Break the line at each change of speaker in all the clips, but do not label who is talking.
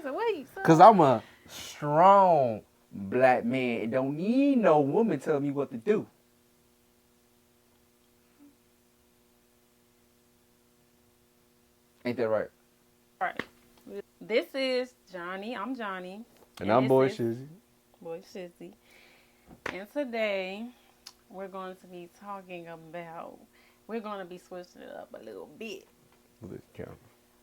reason. Wait.
Because I'm a strong black man and don't need no woman tell me what to do. Ain't that right?
All right. This is Johnny. I'm Johnny.
And I'm Boy Shizzy.
Boy Shizzy. And today, we're going to be talking about, we're going to be switching it up a little bit.
Look at the camera.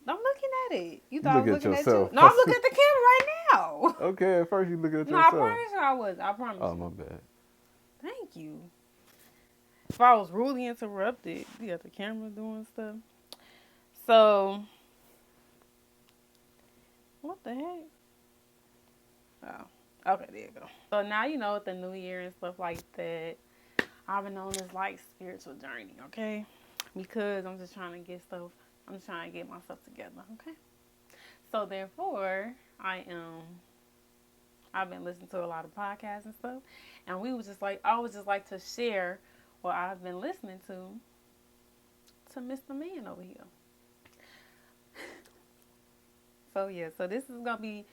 I'm looking at it. You thought I was looking at
yourself.
you? No, I'm looking at the camera right now.
Okay, at first you looking at
No,
yourself.
I promise you I was. I promise
Oh,
you.
my bad.
Thank you. If I was rudely interrupted, you got the camera doing stuff. So, what the heck? Oh, okay, there you go. So now you know with the new year and stuff like that, I've been on this like spiritual journey, okay? Because I'm just trying to get stuff. I'm just trying to get myself together, okay? So therefore, I've been listening to a lot of podcasts and stuff, and I would just like to share what I've been listening to Mr. Man over here. So yeah, so this is gonna be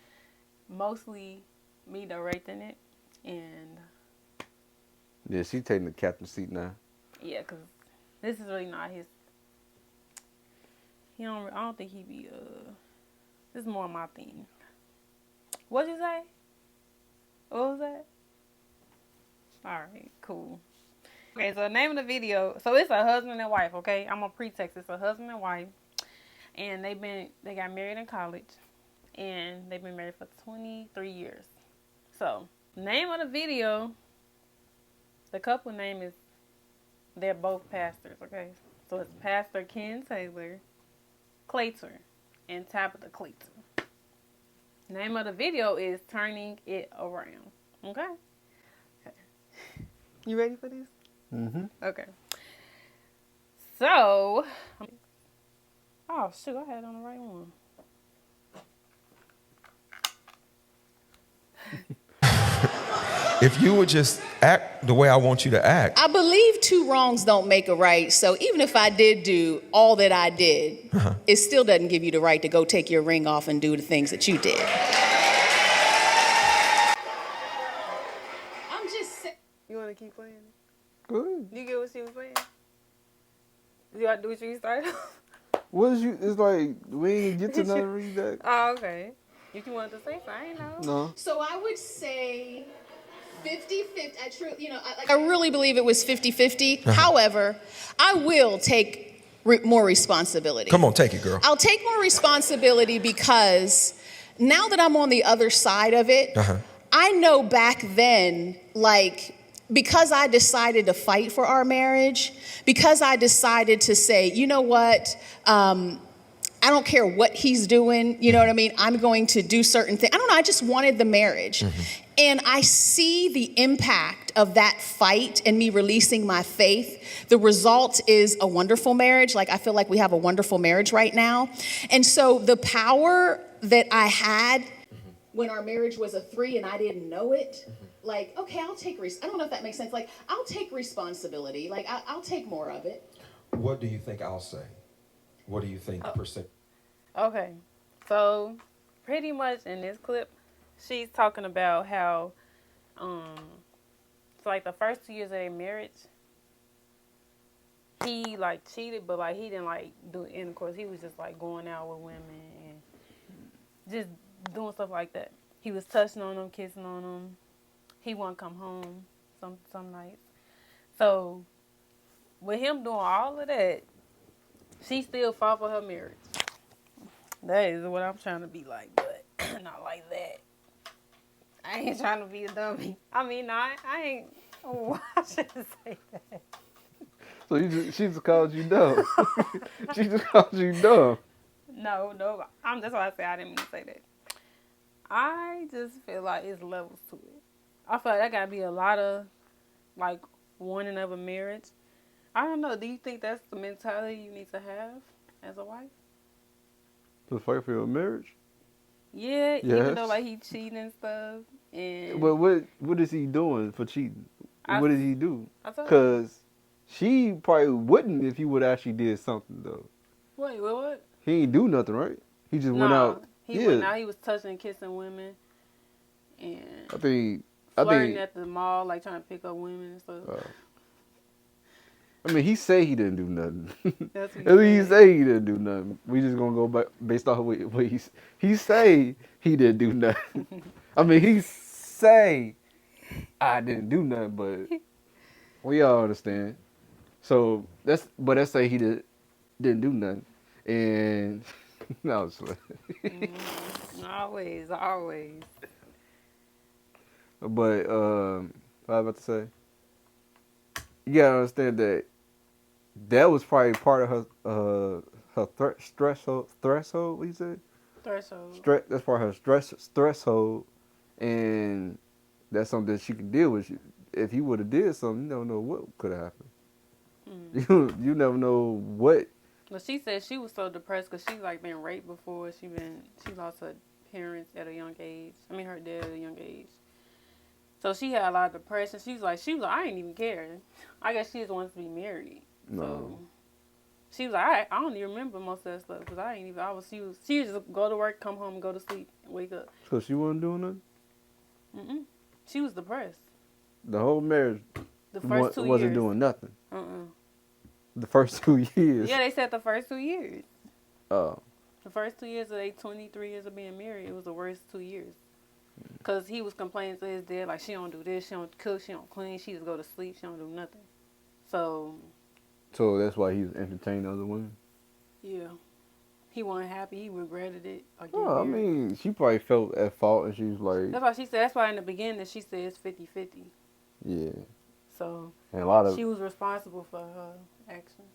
mostly me directing it, and
yeah, she taking the captain seat now.
yeah, cause this is really not his. I don't think he be. This is more my thing. What'd you say? What was that? All right, cool. Okay, so the name of the video. So it's a husband and wife. Okay, I'm gonna pretext it's a husband and wife, and they got married in college, and they've been married for 23 years. So name of the video. The couple name is. They're both pastors. Okay, so it's Pastor Ken Tabatha Claytor and Tabatha Claytor. Name of the video is Turning It Around. Okay? You ready for this?
Mm-hmm.
Okay. So, oh shoot, I had it on the right one.
If you would just act the way I want you to act.
I believe two wrongs don't make a right. So even if I did do all that I did, it still doesn't give you the right to go take your ring off and do the things that you did. I'm just saying.
You want to keep playing it?
Good.
You get what she was saying? You got to do what you started?
What is you? It's like we ain't get to another read that.
Oh, okay. If you wanted to say so, I ain't know.
No.
So I would say 50-50. I really believe it was 50-50. However, I will take more responsibility.
Come on, take it, girl.
I'll take more responsibility because now that I'm on the other side of it, I know back then, because I decided to fight for our marriage, because I decided to say, you know what, I don't care what he's doing, you know what I mean? I'm going to do certain things. I don't know, I just wanted the marriage. And I see the impact of that fight and me releasing my faith. The result is a wonderful marriage. I feel like we have a wonderful marriage right now. And so the power that I had when our marriage was a 3 and I didn't know it, okay, I'll take I don't know if that makes sense. I'll take responsibility. I'll take more of it.
What do you think I'll say? What do you think percent?
Okay, so pretty much in this clip, she's talking about how, so the first 2 years of their marriage, he cheated, but he didn't do intercourse. He was just going out with women and just doing stuff like that. He was touching on them, kissing on them. He wouldn't come home some nights. So with him doing all of that, she still fought for her marriage. That is what I'm trying to be like, but not like that. I ain't trying to be a dummy. I mean, I ain't. Oh, I shouldn't say that.
So she just called you dumb. She just called you dumb.
No. That's why I said I didn't mean to say that. I just feel like it's levels to it. I feel like that gotta be a lot of wanting of a marriage. I don't know. Do you think that's the mentality you need to have as a wife?
To fight for your marriage?
Yeah,
yes.
Even though he cheating and stuff. And
but what is he doing for cheating? What did he do? Because she probably wouldn't if he would actually did something though.
Wait, what?
He ain't do nothing, right? He just went out.
He went out. He was touching and kissing women, and
I think
flirting at the mall, like trying to pick up women and stuff.
I mean, he say he didn't do nothing.
That's what
he say he didn't do nothing. We just gonna go back based off of what he say he didn't do nothing. I mean, he say I didn't do nothing, but we all understand. So let's say he didn't do nothing, and no, it's
always.
But what I was about to say, you gotta understand that was probably part of her threshold. What you said?
Threshold.
That's part of her threshold, and that's something that she can deal with. If he would have did something, you don't know what could have happened. You never know what.
Well, she said she was so depressed because she's like been raped before. She lost her parents at a young age. I mean, her dad at a young age. So she had a lot of depression. She was like, I ain't even care. I guess she just wants to be married.
No.
So she was like, I don't even remember most of that stuff because she would just go to work, come home, and go to sleep, wake up.
So she wasn't doing nothing?
Mm-mm. She was depressed.
The whole marriage
the first 2 years.
Wasn't doing nothing? The first 2 years?
Yeah, they said the first 2 years.
Oh.
The first 2 years of their 23 years of being married, it was the worst 2 years. Because he was complaining to his dad, like, she don't do this, she don't cook, she don't clean, she just go to sleep, she don't do nothing. So
that's why he was entertaining other women?
Yeah. He wasn't happy, he regretted it.
I mean, she probably felt at fault, and she was like...
That's why she said, that's why in the beginning she said it's 50-50.
Yeah.
So
and
she was responsible for her actions.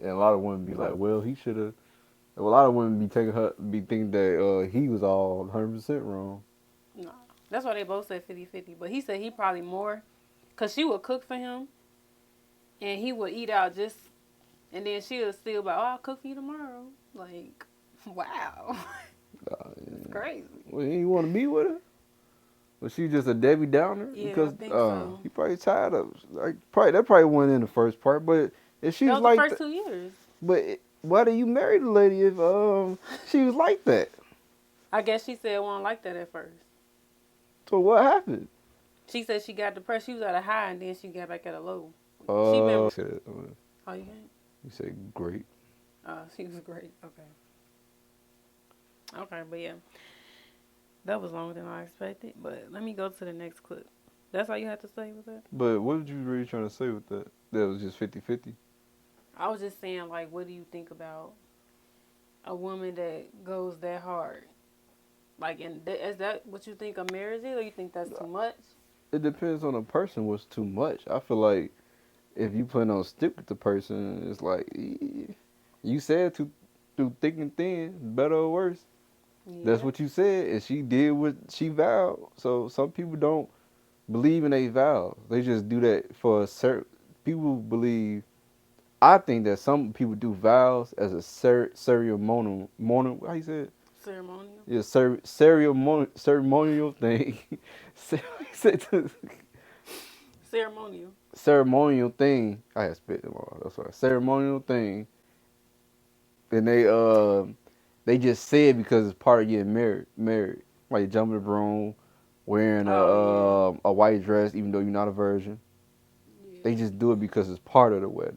And a lot of women be like, well, he should have... A lot of women be thinking that he was all 100% wrong.
No. That's why they both said 50-50. But he said he probably more, because she would cook for him, and he would eat out and then she would still be like, I'll cook for you tomorrow. Like, wow. It's crazy.
Well, you want to be with her? Was she just a Debbie Downer?
Yeah,
because
I think so.
He probably tired of that probably wasn't in the first part, but if she was like
the first 2 years.
But why do you marry the lady if she was like that?
I guess she said it wasn't like that at first.
So what happened?
She said she got depressed. She was at a high and then she got back at a low.
You
can't?
You said great.
She was great. Okay, but yeah. That was longer than I expected, but let me go to the next clip. That's all you had to say with that?
But what were you really trying to say with that? That was just 50-50?
I was just saying, like, what do you think about a woman that goes that hard? Like, is that what you think a marriage is, or you think that's too much?
It depends on the person what's too much. I feel like if you plan on stick with the person, it's like, you said through thick and thin, better or worse. Yeah. That's what you said, and she did what she vowed. So some people don't believe in their vows. They just do that for a certain... People believe... I think that some people do vows as a ceremonial... How you say it?
Ceremonial?
Yeah, ceremonial thing.
Ceremonial.
Ceremonial thing. I had spit them all. That's right. Ceremonial thing. And they just say it because it's part of getting married. Like jumping the broom, wearing a white dress, even though you're not a virgin. Yeah. They just do it because it's part of the wedding.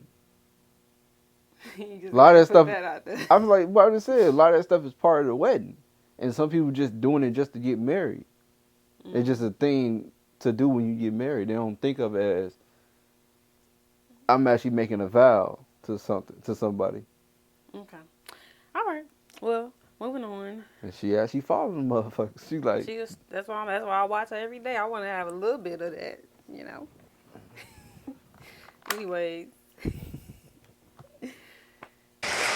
A lot of that stuff. I was like, what I just said. A lot of that stuff is part of the wedding, and some people just doing it just to get married. Mm-hmm. It's just a thing to do when you get married. They don't think of it as I'm actually making a vow to somebody.
Okay. All right. Well, moving on.
And she actually follows the motherfuckers. She like.
That's why I watch her every day. I want to have a little bit of that, you know. Anyways.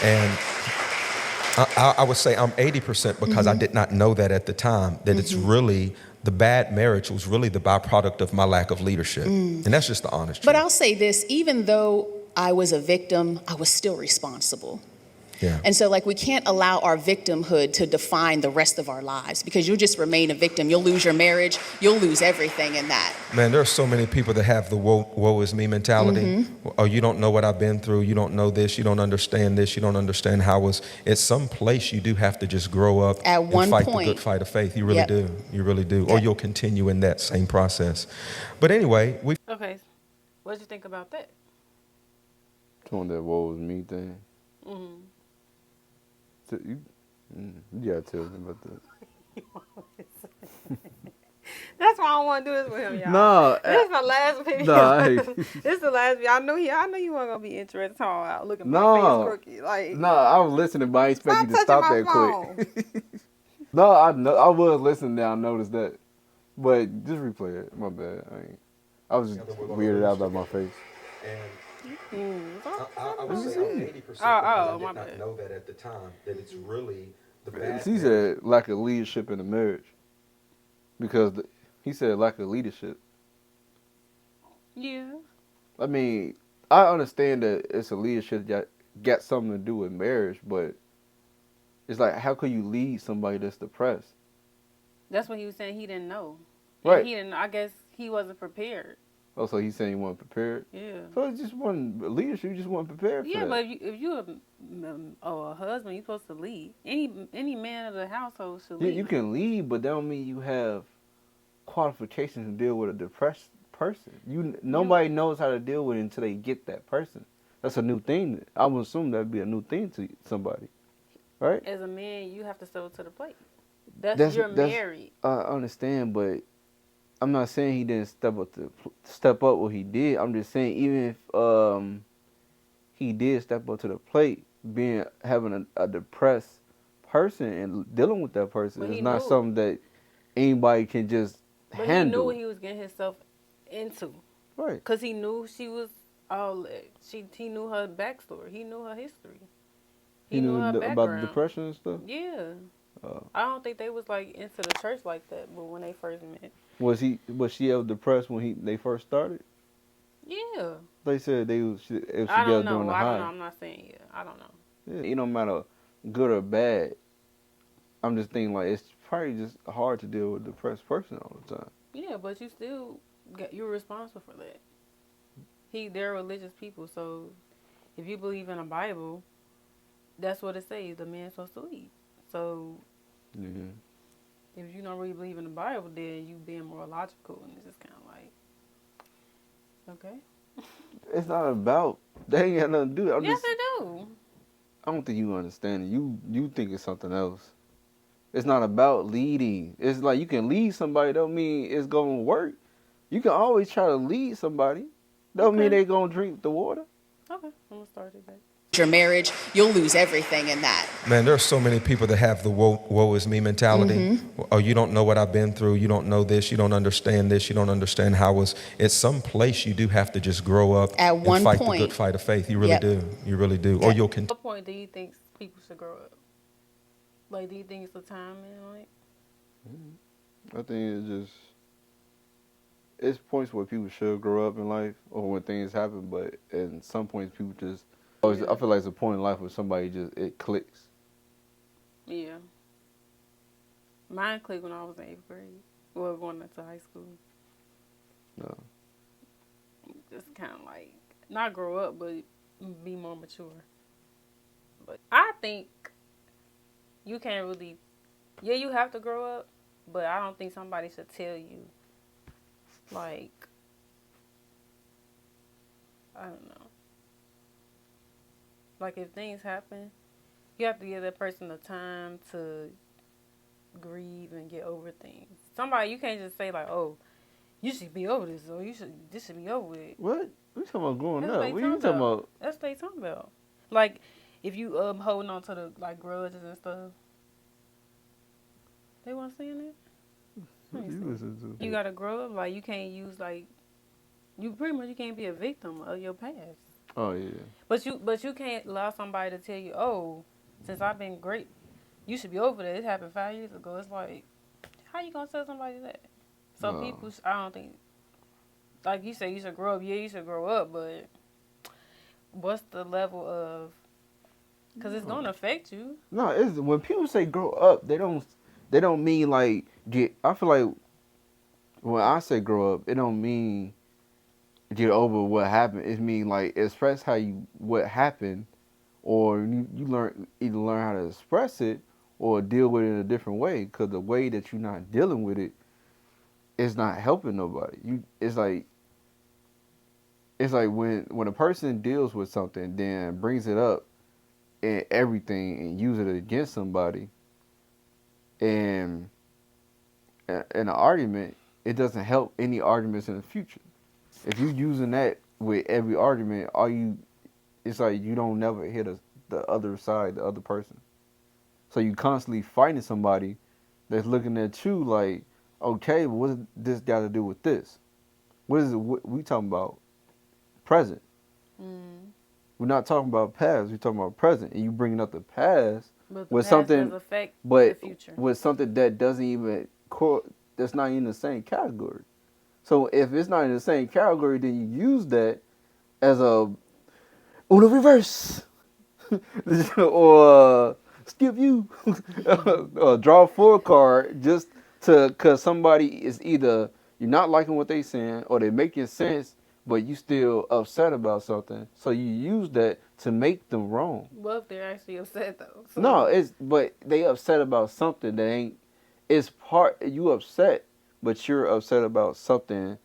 And I would say I'm 80% because I did not know that at the time, that it's really, the bad marriage was really the byproduct of my lack of leadership. And that's just the honest truth.
But I'll say this, even though I was a victim, I was still responsible.
Yeah.
And so, like, we can't allow our victimhood to define the rest of our lives, because you'll just remain a victim. You'll lose your marriage. You'll lose everything in that.
Man, there are so many people that have the woe is me mentality. Oh, you don't know what I've been through. You don't know this. You don't understand this. You don't understand how it's. At some place, you do have to just grow up
At
and
one
fight
point.
the good fight of faith. You really
Yep.
do. You really do. Or
Yep.
you'll continue in that same process. But anyway, we.
Okay. What did you think about that?
On that woe is me thing.
Mm-hmm.
So you gotta tell me about that.
That's why I don't want to do this with him, y'all.
No,
This is the last video.
Nah, hey.
This is the last video. I knew you weren't gonna be interested. Talking about looking at my
No.
face crooked. Like,
No, I was listening, but I didn't expect you to
Stop
stop
touching
that
my
quick. No, I know I was listening. Now I noticed that, but just replay it. My bad. I was just weirded out by my face.
I would say I'm 80% because
I
I did
my
not
bad.
know that at the time, that it's really the bad.
He said lack of leadership in the marriage, because he said lack of leadership.
Yeah.
I mean, I understand that it's a leadership that got something to do with marriage, but it's like, how could you lead somebody that's depressed?
That's what he was saying. He didn't know.
Right.
And he didn't. I guess he wasn't prepared.
Oh, so he's saying he wasn't prepared?
Yeah.
So it just wasn't leadership, you just wasn't prepared for
Yeah,
that.
but if you a husband, you're supposed to lead. Any man of the household should lead.
You can lead, but that don't mean you have qualifications to deal with a depressed person. Nobody knows how to deal with it until they get that person. That's a new thing. I would assume that'd be a new thing to somebody, right?
As a man, you have to step up to the plate. You're married.
I understand, but I'm not saying he didn't step up what he did. I'm just saying, even if he did step up to the plate, having a depressed person and dealing with that person
But
is
he
not
knew.
something that anybody can just
But
handle.
he knew what he was getting himself into.
Right.
Because he knew she was all. He knew her backstory. He knew her history. He knew her background.
About the depression and stuff.
Yeah. I don't think they was like into the church like that, but when they first met.
Was she ever depressed when they first started?
Yeah.
They said they was
I
together
don't know.
during the
I
high.
don't know. I'm not saying yeah. I don't know.
Yeah, it don't matter good or bad. I'm just thinking like it's probably just hard to deal with a depressed person all the time.
Yeah, but you're responsible for that. They're religious people, so if you believe in the Bible, that's what it says. The man's supposed to lead. So
Yeah.
if you don't really believe in the Bible, then you being more logical, and it's just kind of like, okay.
It's not about they ain't got nothing to do.
Yes, they do.
I don't think you understand it. You think it's something else. It's not about leading. It's like you can lead somebody, don't mean it's gonna work. You can always try to lead somebody. Don't mean they gonna drink the water.
Okay, I'm gonna start it back.
Your marriage, you'll lose everything in that.
Man, there are so many people that have the woe is me mentality. Oh, you don't know what I've been through. You don't know this. You don't understand this. You don't understand how it's. At some place, you do have to just grow up
At
and
one
fight
point.
the good fight of faith. You really
Yep.
do. You really do.
Yep.
Or you'll
At
continue.
what point do you think people should grow up? Like, do you think it's the time, man? Like,
I think it's points where people should grow up in life or when things happen, but at some points people just I feel like it's a point in life where somebody it clicks.
yeah. Mine clicked when I was in 8th grade. Well, going into high school.
No.
Just kind of like, not grow up, but be more mature. But I think you can't really, you have to grow up, but I don't think somebody should tell you, like, I don't know. Like, if things happen, you have to give that person the time to grieve and get over things. You can't just say, like, oh, you should be over this, or this should be over with.
What? We talking about growing
That's
up?
what
What
they
are you talking about?
That's what they talking about. Like, if you holding on to the like grudges and stuff, they weren't saying that.
What you listen to?
You gotta grow up. Like, you can't use like you can't be a victim of your past.
Oh yeah.
But you can't allow somebody to tell you, oh, since I've been great, you should be over that. It happened 5 years ago. It's like, how you gonna tell somebody that? So
No.
people, I don't think, like you say, you should grow up. Yeah, you should grow up, but what's the level of Because it's going to affect you.
No, it's when people say grow up, they don't mean like get. I feel like when I say grow up, it don't mean get over what happened. It mean like express what happened, or you learn how to express it or deal with it in a different way. Because the way that you're not dealing with it is not helping nobody. It's like when a person deals with something, then brings it up and everything and use it against somebody, and in an argument, it doesn't help any arguments in the future. If you using that with every argument, it's like you don't never hit the other side, the other person. So you constantly fighting somebody that's looking at you like, okay, what does this got to do with this? What is it? What we talking about? Present. We're not talking about past. We're talking about present. And you bringing up the past
But the
with
past
something,
does affect the
but
future.
with something that doesn't even that's not in the same category. So if it's not in the same category, then you use that as a Uno reverse or skip you or draw a four card just because somebody is either you're not liking what they saying or they making sense, but you still upset about something. So you use that to make them wrong.
Well, if they're actually upset, though. So.
No, but they upset about something that ain't. It's part you upset, but you're upset about something.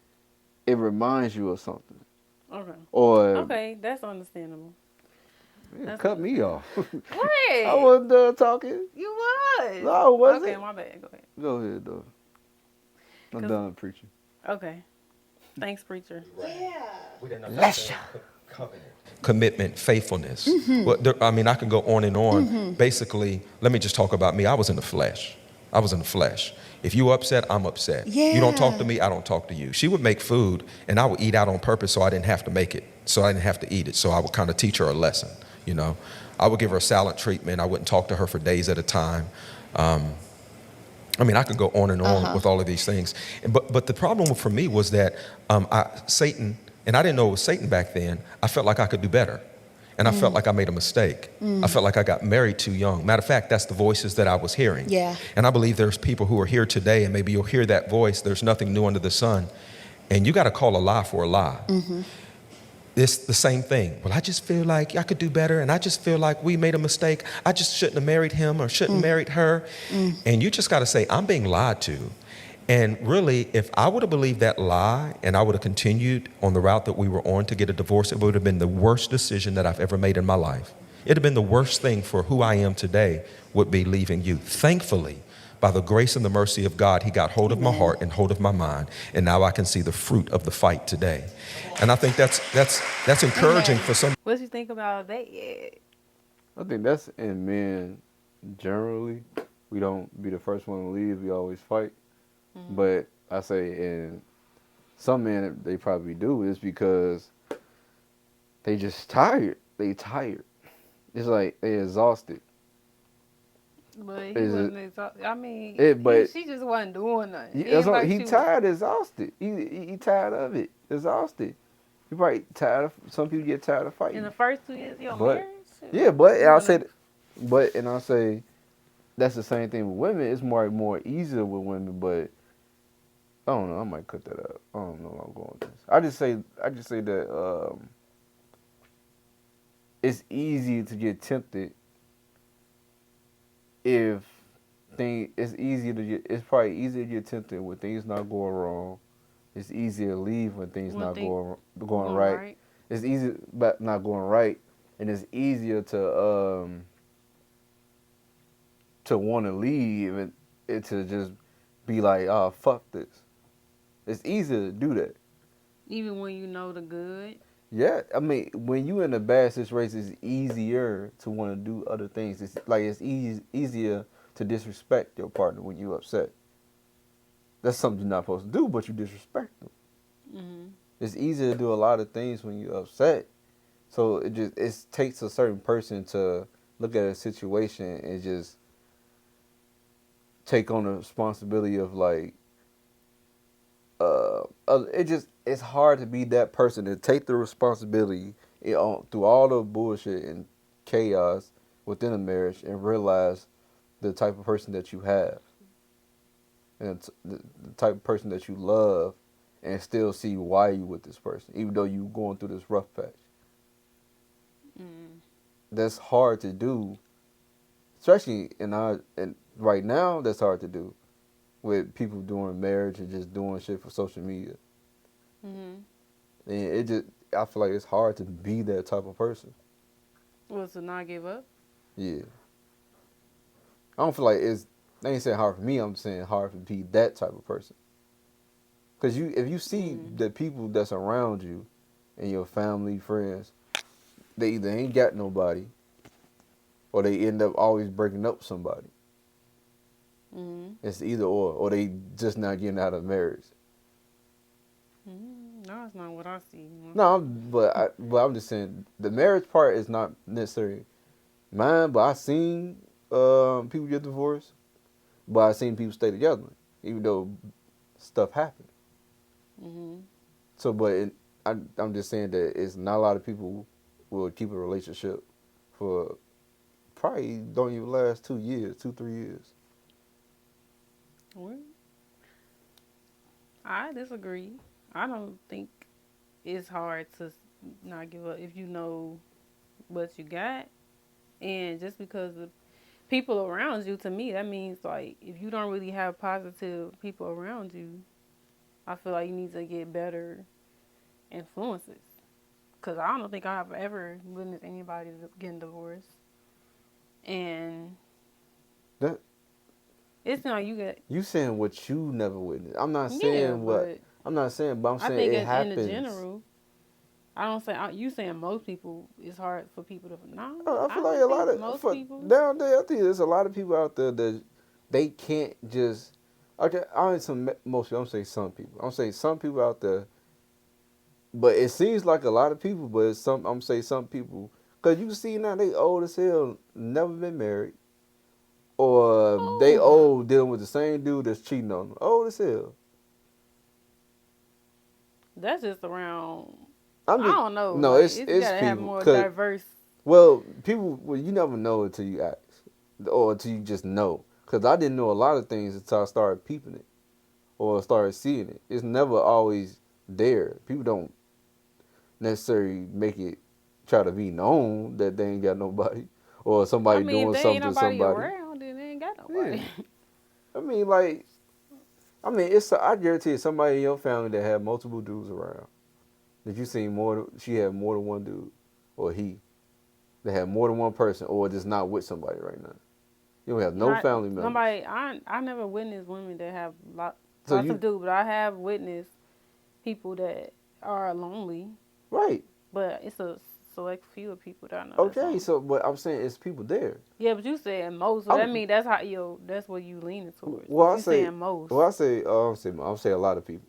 It reminds you of something.
Okay.
Or
Okay, that's understandable. That's
cut me off.
What?
I wasn't done talking.
You was.
No, I wasn't.
Okay, my bad. Go ahead.
Go ahead, though. I'm done preaching.
Okay. Thanks, preacher.
Bless you. Commitment, faithfulness. Well, I can go on and on. Basically, let me just talk about me. I was in the flesh. If you upset, I'm upset.
Yeah.
You don't talk to me, I don't talk to you. She would make food, and I would eat out on purpose so I didn't have to make it, so I didn't have to eat it. So I would kind of teach her a lesson, you know. I would give her silent treatment. I wouldn't talk to her for days at a time. I could go on and on with all of these things. But the problem for me was that Satan, and I didn't know it was Satan back then, I felt like I could do better. And I felt like I made a mistake. I felt like I got married too young. Matter of fact, that's the voices that I was hearing.
Yeah.
And I believe there's people who are here today, and maybe you'll hear that voice. There's nothing new under the sun. And you got to call a lie for a lie. It's the same thing. Well, I just feel like I could do better, and I just feel like we made a mistake. I just shouldn't have married him or shouldn't have married her. And you just got to say, I'm being lied to. And really, if I would have believed that lie and I would have continued on the route that we were on to get a divorce, it would have been the worst decision that I've ever made in my life. It'd have been the worst thing for who I am today, would be leaving you. Thankfully, by the grace and the mercy of God, he got hold of my heart and hold of my mind. And now I can see the fruit of the fight today. And I think that's encouraging for some.
What you think about that?
I think that's in men generally. We don't be the first one to leave. We always fight. But I say in some men, they probably do. It's because they just tired. They tired. It's like they exhausted.
But he
Is
wasn't exhausted. I mean, she just wasn't doing nothing.
He tired, exhausted. He tired of it, exhausted. He probably tired of. Some people get tired of fighting.
In the first 2 years of your marriage?
Yeah, and I say that's the same thing with women. It's more easier with women, but I don't know. I might cut that out. I don't know where I'm going with this. I just say that it's easy to get tempted it's probably easier to get tempted when things not going wrong. It's easier to leave when things not going right. It's easy but not going right, and it's easier to want to leave and to just be like, oh, fuck this. It's easier to do that.
Even when you know the good.
Yeah, I mean, when you in a bad situation, it's easier to want to do other things. It's easier to disrespect your partner when you're upset. That's something you're not supposed to do, but you disrespect them. It's easier to do a lot of things when you're upset. So it takes a certain person to look at a situation and just take on the responsibility of like, it's hard to be that person to take the responsibility through all the bullshit and chaos within a marriage and realize the type of person that you have and the type of person that you love and still see why you with this person, even though you going through this rough patch. That's hard to do, especially and right now. That's hard to do with people doing marriage and just doing shit for social media. And I feel like it's hard to be that type of person.
Was to not give up?
Yeah. I don't feel like I ain't saying hard for me, I'm saying hard to be that type of person. Because if you see the people that's around you and your family, friends, they either ain't got nobody or they end up always breaking up with somebody. It's either or they just not getting out of marriage.
No, that's not what I see.
No, but I'm just saying the marriage part is not necessarily mine. But I seen people get divorced, but I seen people stay together even though stuff happened. So, I'm just saying that it's not a lot of people will keep a relationship for probably don't even last 2 years, 3 years.
Well, I disagree. I don't think it's hard to not give up if you know what you got. And just because the people around you, to me, that means like if you don't really have positive people around you, I feel like you need to get better influences. Because I don't think I've ever witnessed anybody getting divorced. And
That
it's not you get.
you saying what you never witnessed. I'm not
Yeah,
saying what
but
I'm not saying, but I'm
I
saying
think
it happens.
in the general, I don't say you saying most people. It's hard for people to. No,
I feel
I
like
don't
a lot
think
of
most people.
nowadays. I think there's a lot of people out there that they can't just. Okay, I ain't some most. I'm saying some people. I'm saying some people out there, but it seems like a lot of people. But it's some. I'm saying some people because you see now they old as hell, never been married, or they
Oh,
old dealing with the same dude that's cheating on them. Old as hell.
that's just around.
I'm
I
just
don't know.
no.
Like
It's
it's gotta have
people.
more
Cause
diverse.
well, people. Well, you never know until you ask, or until you just know. Cause I didn't know a lot of things until I started peeping it or started seeing it. It's never always there. People don't necessarily make it try to be known that they ain't got nobody or
I
somebody
mean, if
doing
there ain't
something to
nobody
somebody.
around, then they ain't got
Yeah,
nobody.
I mean, like, it's. I guarantee it's somebody in your family that had multiple dudes around. That you seen more. She had more than one dude, or he. That had more than one person, or just not with somebody right now. You don't have no
Not
family members.
nobody. I never witnessed women that have
So
lots
you
of dudes, but I have witnessed people that are lonely.
right.
But it's a select few of people that I know that's
Okay,
lonely.
so but I'm saying it's people there.
Yeah, but you saying most, so that means that's how that's what you leaning towards.
Well,
But
I
you
say,
saying most.
I'll say a lot of people.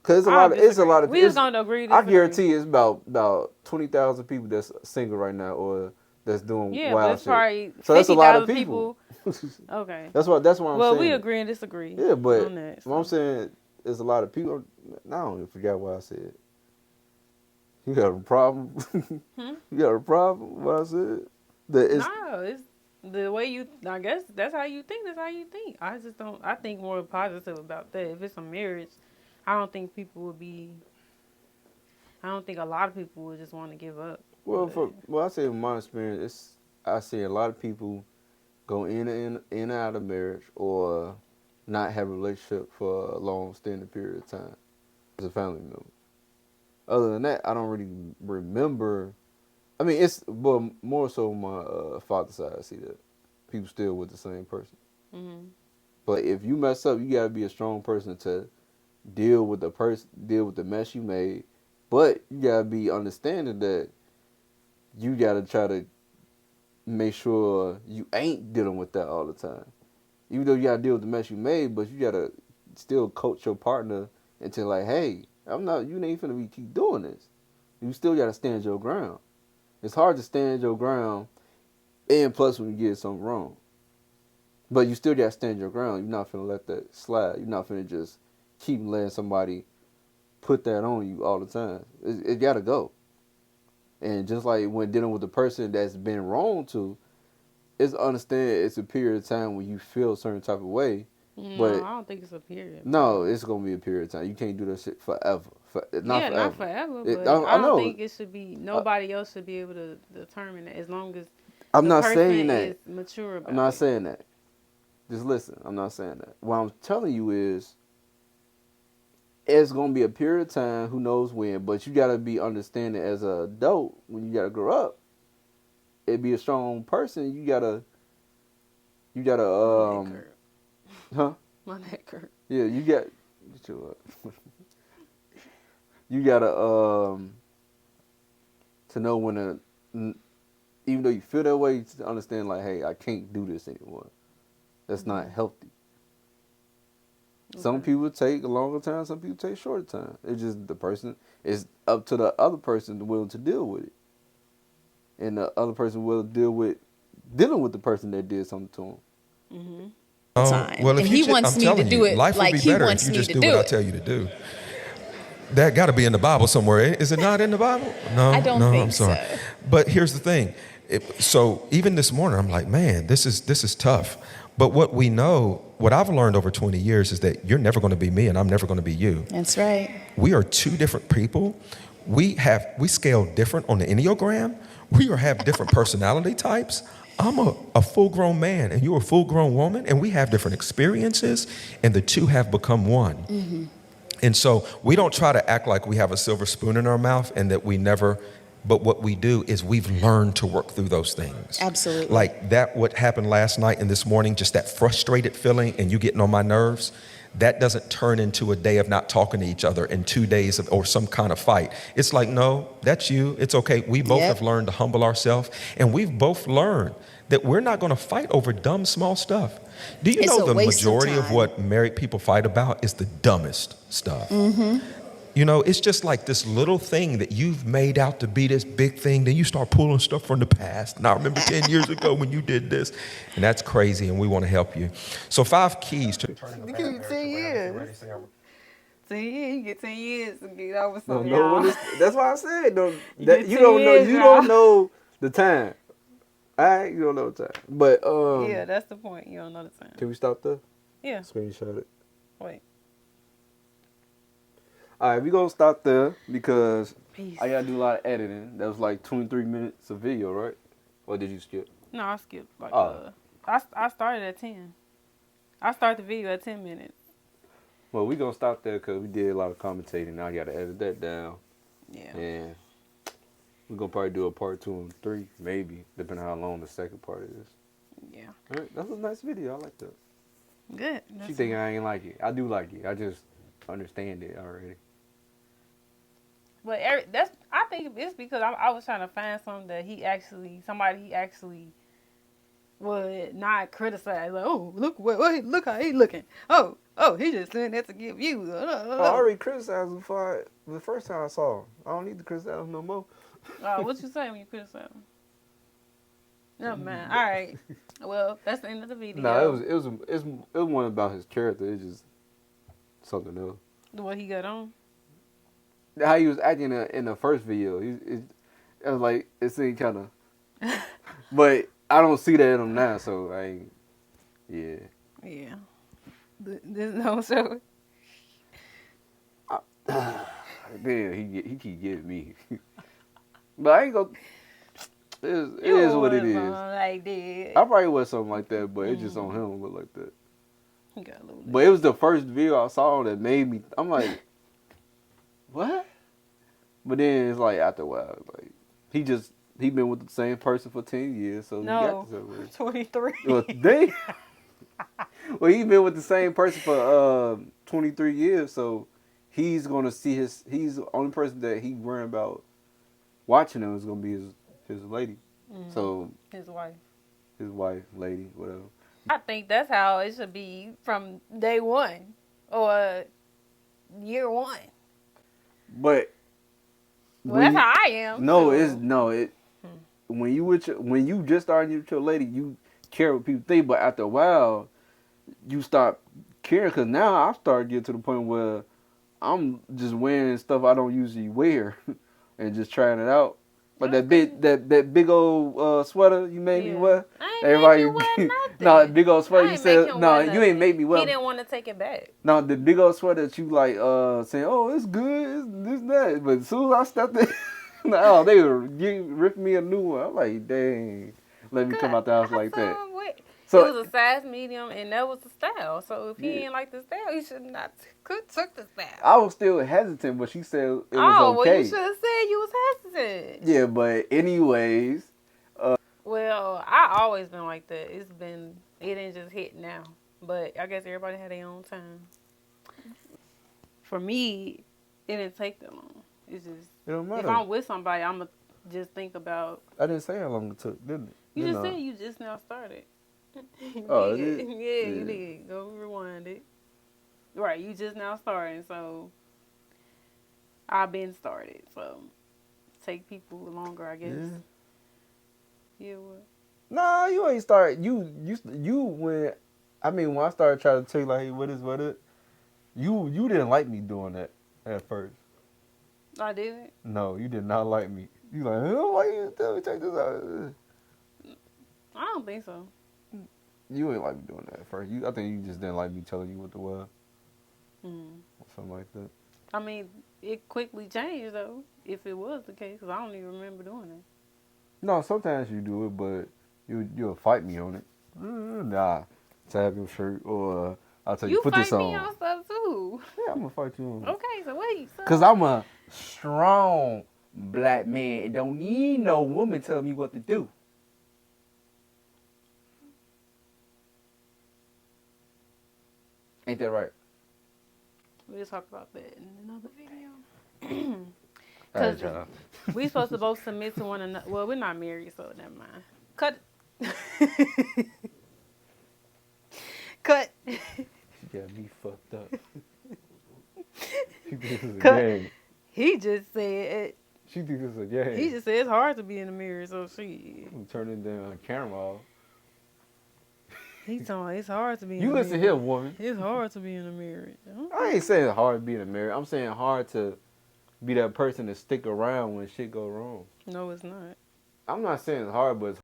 Cause
I
it's a
disagree.
lot of.
We just gonna agree to
I
disagree.
guarantee it's about 20,000 people that's single right now or that's doing
Yeah, but
wild
it's
shit.
probably
So that's a lot of
50,000
people.
people. Okay.
That's why I'm
Well,
saying
we
it.
agree and disagree
Yeah, but
on that.
what I'm
So.
saying is a lot of people. I don't even forget what I said. You got a problem? You got a problem? What I said? That it's
No, it's the way you. I guess that's how you think. That's how you think. I just don't. I think more positive about that. If it's a marriage, I don't think people would be. I don't think a lot of people would just want to give up. But
I say in my experience, I see a lot of people go in and out of marriage or not have a relationship for a long standing period of time as a family member. Other than that, I don't really remember. I mean, it's well more so on my father's side. I see that people still with the same person.
mm-hmm.
But if you mess up, you gotta be a strong person to deal with the mess you made. But you gotta be understanding that you gotta try to make sure you ain't dealing with that all the time. Even though you gotta deal with the mess you made, but you gotta still coach your partner into like, hey, you ain't finna be keep doing this. You still gotta stand your ground. It's hard to stand your ground, and plus when you get something wrong. But you still gotta stand your ground. You're not finna let that slide. You're not finna just keep letting somebody put that on you all the time. It gotta go. And just like when dealing with the person that's been wrong to, it's understand it's a period of time when you feel a certain type of way.
No,
But
I don't think it's a period.
no, it's gonna be a period of time. You can't do that shit forever. Not
Yeah,
forever.
not forever, but
I
I don't
know.
think it should be. Nobody else should be able to determine that as long as
I'm
the
not
person
saying that.
is mature about
I'm not
it.
saying that. Just listen. I'm not saying that. What I'm telling you is, it's gonna be a period of time. Who knows when? But you gotta be understanding as an adult when you gotta grow up. It be a strong person. You gotta.
My neck hurt.
Huh?
My neck hurt.
Yeah, you got. Get your up. You gotta to know when to, even though you feel that way, to understand like, hey, I can't do this anymore. That's not healthy. Some people take a longer time, some people take a shorter time. It's just the person, it's up to the other person willing to deal with it. And the other person will dealing with the person that did something to him.
Mm-hmm.
Time.
Well,
and
if
he
you,
wants
I'm
me to
telling
do
you,
it
life
like
would be
he
better if
wants
you
me
just
to
do
do
what I
it.
tell you to do. That got to be in the Bible somewhere. Is it not in the Bible? No,
I don't
no,
think
I'm sorry.
so.
But here's the thing. So even this morning, I'm like, man, this is tough. But what we know, what I've learned over 20 years is that you're never going to be me and I'm never going to be you.
That's right.
We are two different people. We scale different on the Enneagram. We have different personality types. I'm a full-grown man and you're a full-grown woman, and we have different experiences, and the two have become one.
Mm-hmm.
And so we don't try to act like we have a silver spoon in our mouth and that we never, but what we do is we've learned to work through those things.
Absolutely.
Like that, what happened last night and this morning, just that frustrated feeling and you getting on my nerves, that doesn't turn into a day of not talking to each other and 2 days of, or some kind of fight. It's like, no, that's you. It's okay. We both have learned to humble ourselves, and we've both learned that we're not going to fight over dumb, small stuff. Do you know the majority of what married people fight about is the dumbest stuff?
Mm-hmm.
You know, it's just like this little thing that you've made out to be this big thing. Then you start pulling stuff from the past. And I remember 10 years ago when you did this. And that's crazy, and we want to help you. So 5 keys to turning a bad marriage around.
10 years. 10 years. You get 10 years to get over
No,
something,
no,
y'all.
that's why I said no.
You
That
get
you
10
don't know.
years,
You
y'all.
don't know the time. All right, you don't know the time. But
Yeah, that's the point. You don't know the time.
can we stop there?
Yeah.
Screenshot it.
Wait.
All right, we gonna stop there because
Peace.
I gotta do a lot of editing. That was like 23 minutes of video, right? Or did you skip?
No, I skipped. Like,
Oh.
I started at 10. I started the video at 10 minutes.
Well, we gonna stop there because we did a lot of commentating. Now I gotta edit that down.
Yeah.
And we're gonna probably do a part 2 and 3, maybe, depending on how long the second part is.
Yeah.
All right, that was a nice video. I like that.
Good.
She thinking I ain't like it. I do like it. I just understand it already.
But I think it's because I was trying to find somebody he actually would not criticize. Like, oh, look how he looking. Oh, he just saying that to give you.
I already criticized him the first time I saw him. I don't need to criticize him no more.
What you say when you criticize him? No man. All right. Well, that's the end of the video.
No, it was one about his character. It's just something else.
What he got on?
How he was acting in the first video. It was like, it seemed kind of, but I don't see that in him now. So I ain't. Yeah.
Yeah. This no show.
Man, he keep getting me. But I ain't gonna. It is what it is.
Like that.
I probably was something like that, but it just on him look like that.
He got a little.
But it was the first video I saw that made me. I'm like, what? But then it's like after a while, like he been with the same person for 10 years, so
No,
he got this over.
23.
Well, well, he been with the same person for 23 years, so he's gonna see he's the only person that he worrying about watching him is gonna be his lady. So
His wife.
his wife, lady, whatever.
I think that's how it should be from day one or year one.
But
Well, that's how I am.
No,
so.
When you just starting with your lady, you care what people think. But after a while, you stop caring. Because now I've started getting to the point where I'm just wearing stuff I don't usually wear and just trying it out. Like that big old sweater you made me wear.
I ain't make
Everybody,
you wear
no,
nothing.
big old sweater.
I
You
ain't make
said
him
no,
wear
you ain't
nothing.
make me wear.
He didn't want to take it back.
No, the big old sweater that you like saying, oh, it's good, it's this that. But as soon as I stepped in, no, they were ripping me a new one. I'm like, dang, let me come out the house like that.
It was a size medium, and that was the style. So if he ain't like the style, he should not took the style.
I was still hesitant, but she said it was okay.
Well, you should have said you was hesitant.
Yeah, but anyways.
Well, I always been like that. It didn't just hit now. But I guess everybody had their own time. For me, it didn't take that long. It's just,
It don't matter.
if I'm with somebody, I'm going to just think about.
I didn't say how long it took, didn't it?
You just said you just now started.
Oh,
yeah,
it
yeah, you did. Go rewind it. Right, you just now starting, so I've been started. So take people longer, I guess. Yeah, what?
No, you ain't start. You when I started trying to tell you like, hey, what it? You didn't like me doing that at first.
I didn't.
No, you did not like me. You like, oh, why you tell me take this out?
I don't think so.
You ain't like me doing that at first. I think you just didn't like me telling you what to wear.
Mm.
Or something like that.
I mean, it quickly changed though. If it was the case, because I don't even remember doing it.
No, sometimes you do it, but you'll fight me on it. Nah, tab your shirt or I'll tell you put this on.
You fight me on stuff too.
Yeah, I'm gonna fight you on.
Okay, so what you?
Cause I'm a strong black man and don't need no woman telling me what to do. Ain't that right?
We'll talk about that in another video.
Alright,
Because
y'all.
we supposed to both submit to one another. Well, we're not married, so never mind. Cut. Cut.
She got me fucked up. She thinks this is a game.
He just said.
She thinks this is a game.
He just said it's hard to be in the mirror, so she.
I'm turning the camera off.
He's talking. It's hard to be.
You listen here, woman.
It's hard to be in the mirror.
I ain't saying it's hard to be in the mirror. I'm saying hard to be that person to stick around when shit go wrong.
No, it's not.
I'm not saying it's hard, but it's